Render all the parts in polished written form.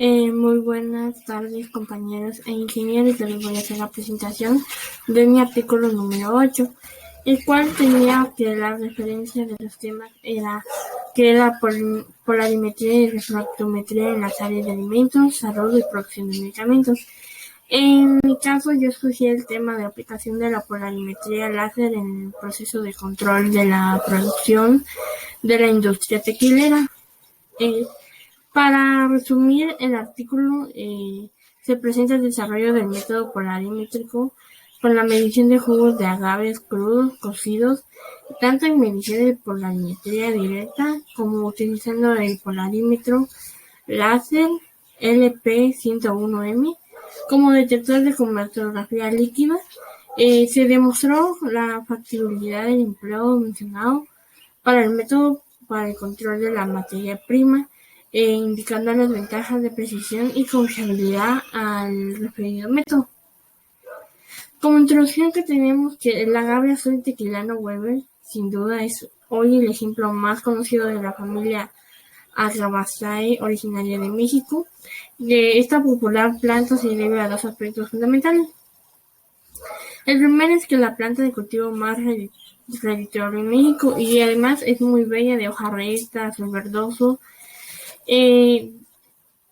Muy buenas tardes, compañeros e ingenieros. Yo les voy a hacer la presentación de mi artículo número 8, el cual tenía que la referencia de los temas era que la polarimetría y refractometría en las áreas de alimentos, desarrollo y producción de medicamentos. En mi caso, yo escogí el tema de aplicación de la polarimetría láser en el proceso de control de la producción de la industria tequilera. Para resumir el artículo, se presenta el desarrollo del método polarimétrico con la medición de jugos de agaves crudos, cocidos, tanto en medición de polarimetría directa como utilizando el polarímetro láser LP101M como detector de cromatografía líquida. Se demostró la factibilidad del empleo mencionado para el método para el control de la materia prima, indicando las ventajas de precisión y confiabilidad al referido método. Como introducción que tenemos que el agave azul tequilano Weber, sin duda es hoy el ejemplo más conocido de la familia Agabaceae originaria de México. De esta popular planta se debe a dos aspectos fundamentales. El primero es que la planta de cultivo más redituable en México y además es muy bella, de hoja recta, azul verdoso,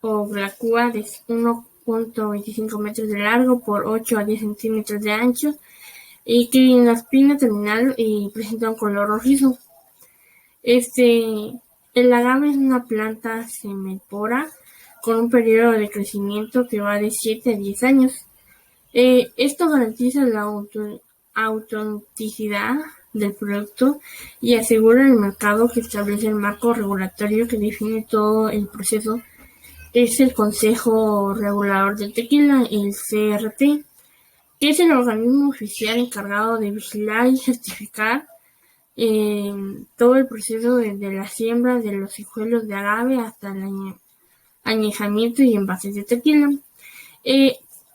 o glacúa de 1.25 metros de largo por 8 a 10 centímetros de ancho y que en la espina terminal presenta un color rojizo. El agave es una planta semipora con un periodo de crecimiento que va de 7 a 10 años. Esto garantiza la autenticidad del producto y asegura el mercado que establece el marco regulatorio que define todo el proceso. Es el Consejo Regulador del Tequila, el CRT, que es el organismo oficial encargado de vigilar y certificar todo el proceso desde la siembra de los hijuelos de agave hasta el añejamiento y envases de tequila.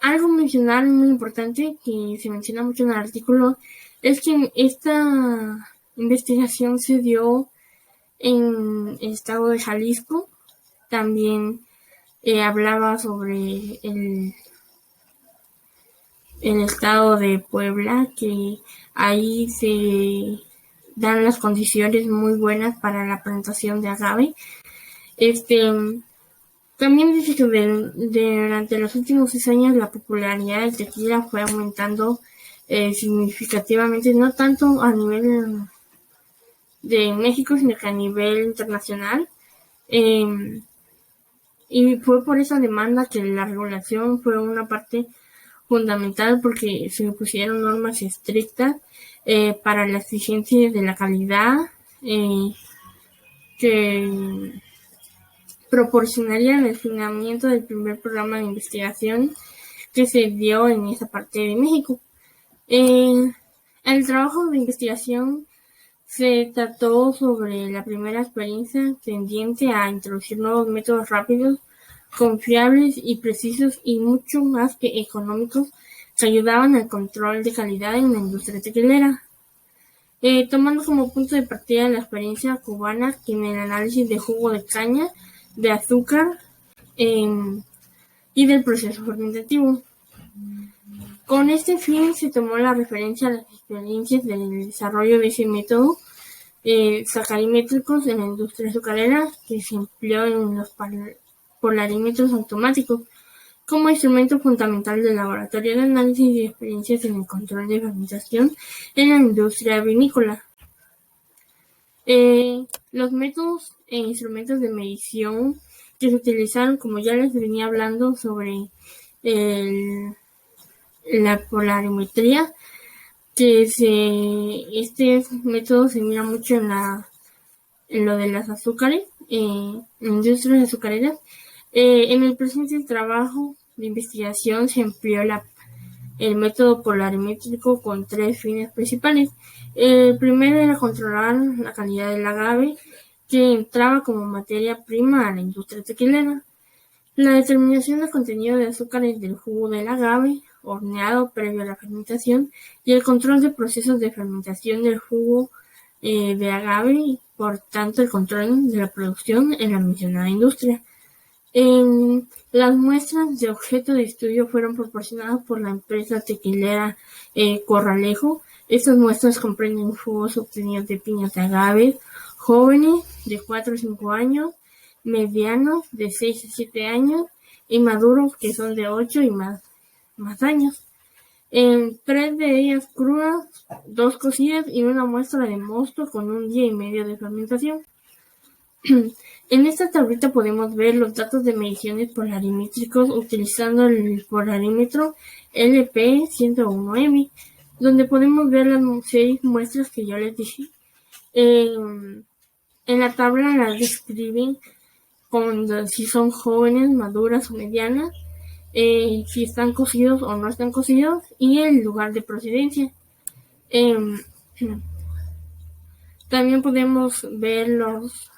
Algo mencionar muy importante que se menciona mucho en el artículo es que esta investigación se dio en el estado de Jalisco. También hablaba sobre el estado de Puebla, que ahí se dan las condiciones muy buenas para la plantación de agave. También dice que durante los últimos 6 años la popularidad del tequila fue aumentando significativamente, no tanto a nivel de México, sino que a nivel internacional. Y fue por esa demanda que la regulación fue una parte fundamental, porque se impusieron normas estrictas para la exigencia de la calidad que proporcionaría el funcionamiento del primer programa de investigación que se dio en esa parte de México. El trabajo de investigación se trató sobre la primera experiencia tendiente a introducir nuevos métodos rápidos, confiables y precisos y mucho más que económicos que ayudaban al control de calidad en la industria tequilera. Tomando como punto de partida la experiencia cubana en el análisis de jugo de caña, de azúcar y del proceso fermentativo. Con este fin se tomó la referencia a las experiencias del desarrollo de ese método sacarimétricos en la industria azucarera, que se empleó en los polarímetros automáticos como instrumento fundamental del laboratorio de análisis y experiencias en el control de fermentación en la industria vinícola. Los métodos e instrumentos de medición que se utilizaron, como ya les venía hablando sobre la polarimetría, que este método se mira mucho en lo de las azúcares, en industrias azucareras. En el presente trabajo de investigación se empleó el método polarimétrico con 3 fines principales. El primero era controlar la calidad del agave que entraba como materia prima a la industria tequilera. La determinación del contenido de azúcares del jugo del agave horneado previo a la fermentación y el control de procesos de fermentación del jugo de agave y por tanto el control de la producción en la mencionada industria. Las muestras de objeto de estudio fueron proporcionadas por la empresa tequilera Corralejo. Estas muestras comprenden jugos obtenidos de piñas de agave, jóvenes de 4 a 5 años, medianos de 6 a 7 años y maduros que son de 8 y más años. 3 de ellas crudas, 2 cocidas y una muestra de mosto con 1 día y medio de fermentación. En esta tablita podemos ver los datos de mediciones polarimétricos utilizando el polarímetro LP101M, donde podemos ver las 6 muestras que yo les dije. En la tabla las describen si son jóvenes, maduras o medianas, si están cocidos o no están cocidos y el lugar de procedencia. También podemos ver los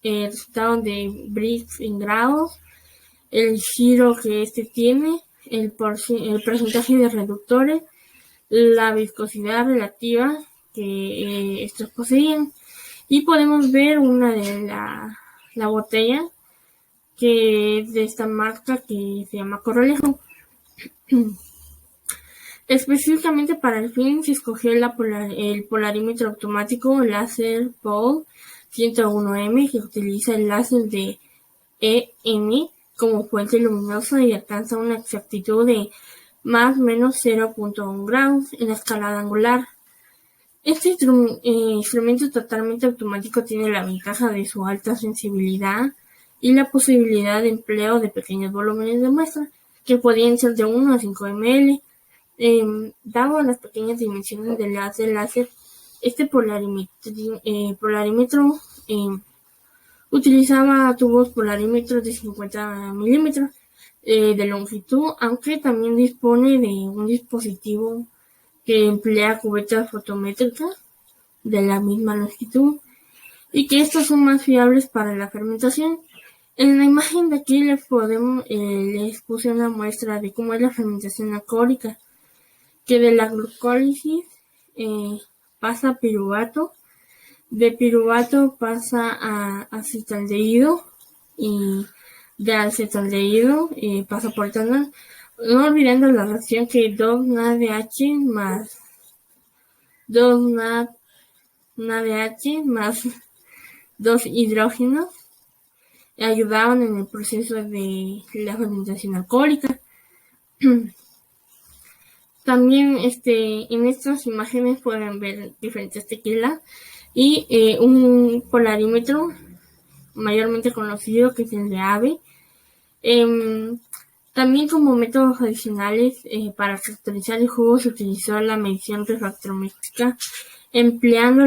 resultados de Brix en grados, el giro que tiene, el porcentaje de reductores, la viscosidad relativa que estos poseían, y podemos ver una de la botella que es de esta marca que se llama Corralejo. Específicamente para el fin se escogió el polarímetro automático láser POL 101M, que utiliza el láser de EM como fuente luminosa y alcanza una exactitud de más o menos 0.1 grados en la escala angular. Este instrumento totalmente automático tiene la ventaja de su alta sensibilidad y la posibilidad de empleo de pequeños volúmenes de muestra, que podrían ser de 1 a 5 ml. Dado las pequeñas dimensiones del láser, este polarímetro utilizaba tubos polarímetros de 50 milímetros de longitud, aunque también dispone de un dispositivo que emplea cubetas fotométricas de la misma longitud y que estos son más fiables para la fermentación. En la imagen de aquí les puse una muestra de cómo es la fermentación alcohólica, que de la glucólisis pasa a piruvato, de piruvato pasa a acetaldehído y de acetaldehído pasa por etanol, no olvidando la reacción que 2-NADH más 2-NADH más 2 hidrógenos ayudaban en el proceso de la fermentación alcohólica. También en estas imágenes pueden ver diferentes tequilas y un polarímetro mayormente conocido que es el de AVE. También como métodos adicionales para caracterizar el jugo se utilizó la medición refractométrica empleando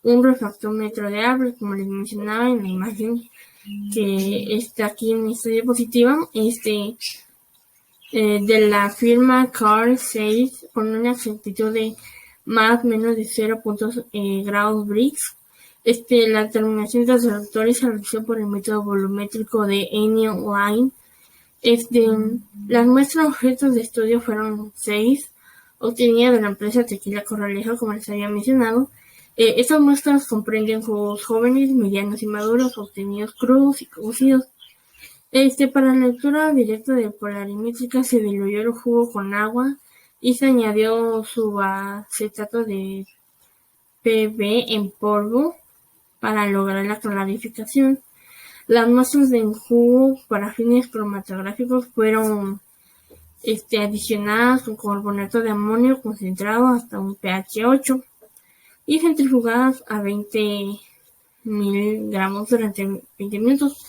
un refractómetro de AVE, como les mencionaba en la imagen que está aquí en esta diapositiva, de la firma Carl Zeiss con una exactitud de más o menos de 0.0 grados Brix. La determinación de los reductores se realizó por el método volumétrico de Enio-Line. Las muestras objetos de estudio fueron 6, obtenidas de la empresa Tequila Corralejo, como les había mencionado. Estas muestras comprenden jugos jóvenes, medianos y maduros, obtenidos crudos y cocidos. Para la lectura directa de polarimétrica se diluyó el jugo con agua y se añadió subacetato de PB en polvo para lograr la clarificación. Las muestras de jugo para fines cromatográficos fueron adicionadas con carbonato de amonio concentrado hasta un pH 8 y centrifugadas a 20 miligramos durante 20 minutos.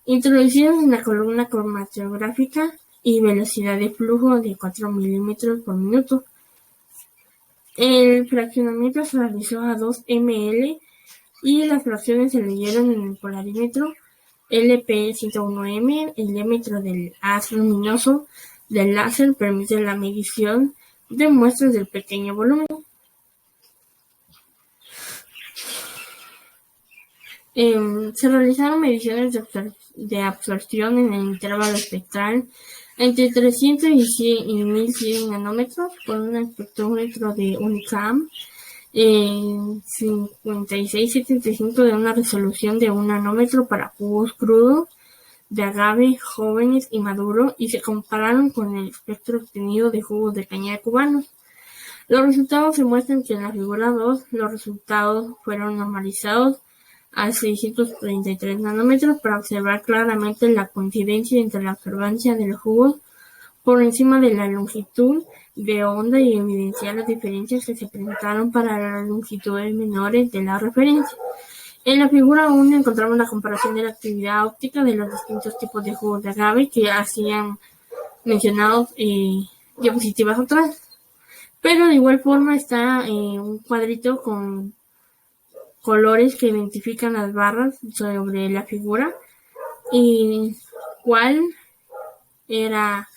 Introducidas en la columna cromatográfica y velocidad de flujo de 4 milímetros por minuto. El fraccionamiento se realizó a 2 ml y las fracciones se leyeron en el polarímetro LP101M. El diámetro del haz luminoso del láser permite la medición de muestras del pequeño volumen. Se realizaron mediciones de absorción en el intervalo espectral entre 300 y 1100 nanómetros con un espectrómetro de Unicam. 5675 de una resolución de 1 nanómetro para jugos crudos de agave jóvenes y maduros, y se compararon con el espectro obtenido de jugos de caña cubanos. Los resultados se muestran que en la figura 2 los resultados fueron normalizados a 633 nanómetros para observar claramente la coincidencia entre la observancia de los jugos por encima de la longitud de onda y evidenciar las diferencias que se presentaron para las longitudes menores de la referencia. En la figura 1 encontramos la comparación de la actividad óptica de los distintos tipos de jugos de agave que hacían mencionados diapositivas atrás. Pero de igual forma está un cuadrito con colores que identifican las barras sobre la figura y cuál era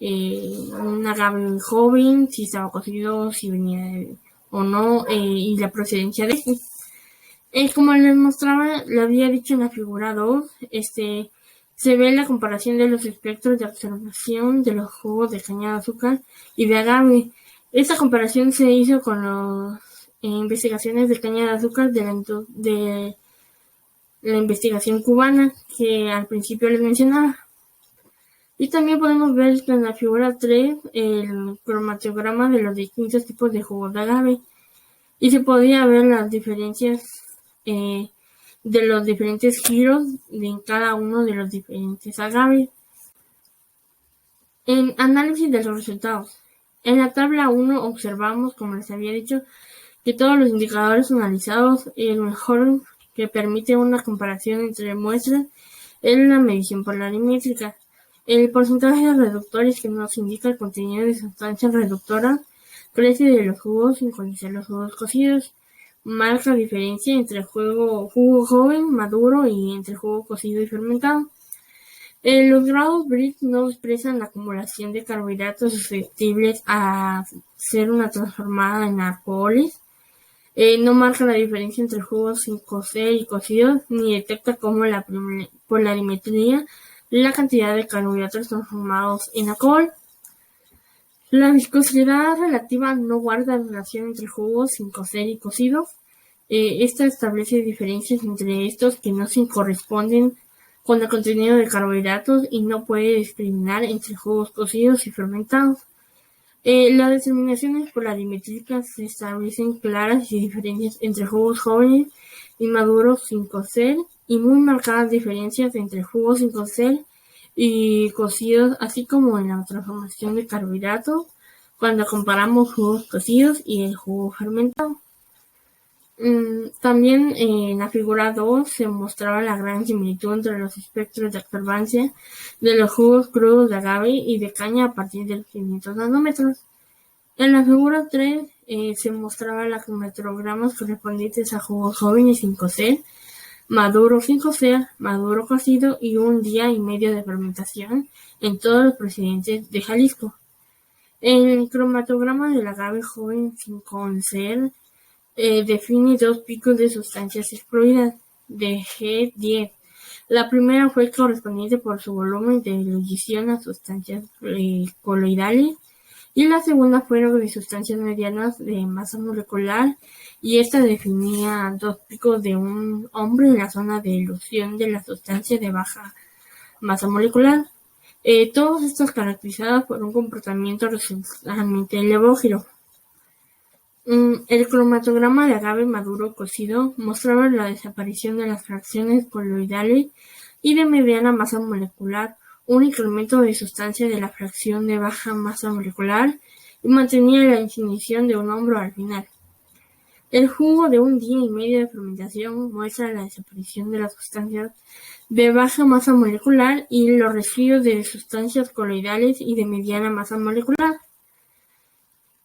un agave joven, si estaba cocido, si venía o no, y la procedencia de este. Como les mostraba, le había dicho en la figura 2, se ve la comparación de los espectros de observación de los jugos de caña de azúcar y de agave. Esta comparación se hizo con las investigaciones de caña de azúcar de la investigación cubana que al principio les mencionaba. Y también podemos ver en la figura 3 el cromatograma de los distintos tipos de jugos de agave. Y se podía ver las diferencias de los diferentes giros en cada uno de los diferentes agaves. En análisis de los resultados. En la tabla 1 observamos, como les había dicho, que todos los indicadores analizados, el mejor que permite una comparación entre muestras es la medición polarimétrica. El porcentaje de reductores que nos indica el contenido de sustancias reductoras crece de los jugos sin conocer los jugos cocidos. Marca diferencia entre jugo joven, maduro y entre jugo cocido y fermentado. Los grados Brix no expresan la acumulación de carbohidratos susceptibles a ser una transformada en alcoholes. No marca la diferencia entre jugos sin cocer y cocidos, ni detecta como la polarimetría la cantidad de carbohidratos transformados en alcohol. La viscosidad relativa no guarda relación entre jugos sin cocer y cocidos. Esta establece diferencias entre estos que no se corresponden con el contenido de carbohidratos y no puede discriminar entre jugos cocidos y fermentados. Las determinaciones polarimétricas se establecen claras y diferencias entre jugos jóvenes y maduros sin cocer y muy marcadas diferencias entre jugos sin cocer y cocidos, así como en la transformación de carbohidratos cuando comparamos jugos cocidos y el jugo fermentado. También en la figura 2 se mostraba la gran similitud entre los espectros de observancia de los jugos crudos de agave y de caña a partir de los 500 nanómetros. En la figura 3 se mostraba los cromatogramos correspondientes a jugos jóvenes sin cocer, maduro sin cocer, maduro cocido y un día y medio de fermentación en todos los procedentes de Jalisco. El cromatograma del agave joven sin cocer define dos picos de sustancias excluidas de G10. La primera fue correspondiente por su volumen de ebullición a sustancias coloidales y la segunda fueron de sustancias medianas de masa molecular, y esta definía dos picos de un hombre en la zona de elusión de la sustancia de baja masa molecular. Todos estos caracterizados por un comportamiento resultante levógiro. El cromatograma de agave maduro cocido mostraba la desaparición de las fracciones coloidales y de mediana masa molecular, un incremento de sustancia de la fracción de baja masa molecular y mantenía la definición de un hombro al final. El jugo de un día y medio de fermentación muestra la desaparición de las sustancias de baja masa molecular y los residuos de sustancias coloidales y de mediana masa molecular.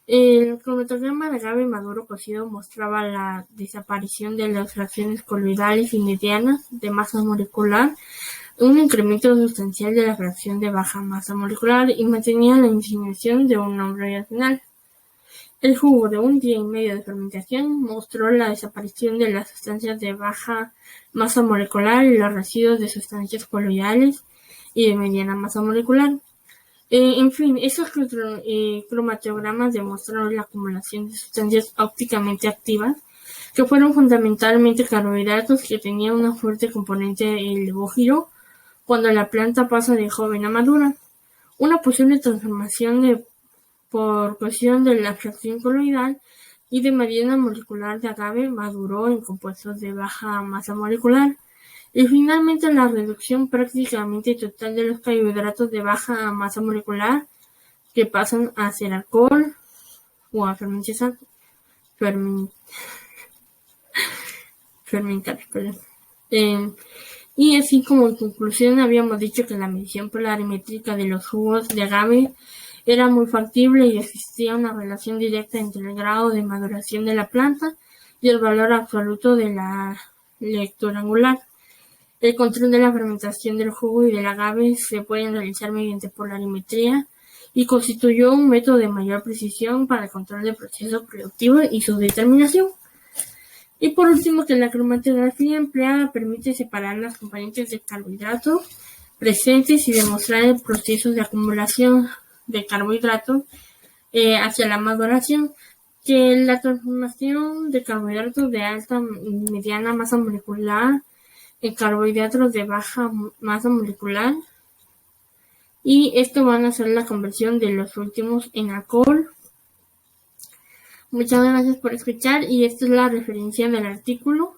El cromatograma de agave maduro cocido mostraba la desaparición de las fracciones coloidales y medianas de masa molecular, un incremento sustancial de la fracción de baja masa molecular y mantenía la insinuación de un nombre al final. El jugo de un día y medio de fermentación mostró la desaparición de las sustancias de baja masa molecular y los residuos de sustancias coloidales y de mediana masa molecular. En fin, esos cromatogramas demostraron la acumulación de sustancias ópticamente activas que fueron fundamentalmente carbohidratos que tenían una fuerte componente levógiro cuando la planta pasa de joven a madura. Una posible transformación por cuestión de la fracción coloidal y de mediana molecular de agave maduró en compuestos de baja masa molecular. Y finalmente la reducción prácticamente total de los carbohidratos de baja masa molecular que pasan a ser alcohol o a fermentar. Y así como en conclusión habíamos dicho que la medición polarimétrica de los jugos de agave era muy factible y existía una relación directa entre el grado de maduración de la planta y el valor absoluto de la lectura angular. El control de la fermentación del jugo y del agave se puede realizar mediante polarimetría y constituyó un método de mayor precisión para el control del proceso productivo y su determinación. Y por último, que la cromatografía empleada permite separar las componentes de carbohidratos presentes y demostrar el proceso de acumulación de carbohidratos hacia la maduración, que la transformación de carbohidratos de alta y mediana masa molecular en carbohidratos de baja masa molecular, y esto van a hacer la conversión de los últimos en alcohol. Muchas gracias por escuchar y esta es la referencia del artículo.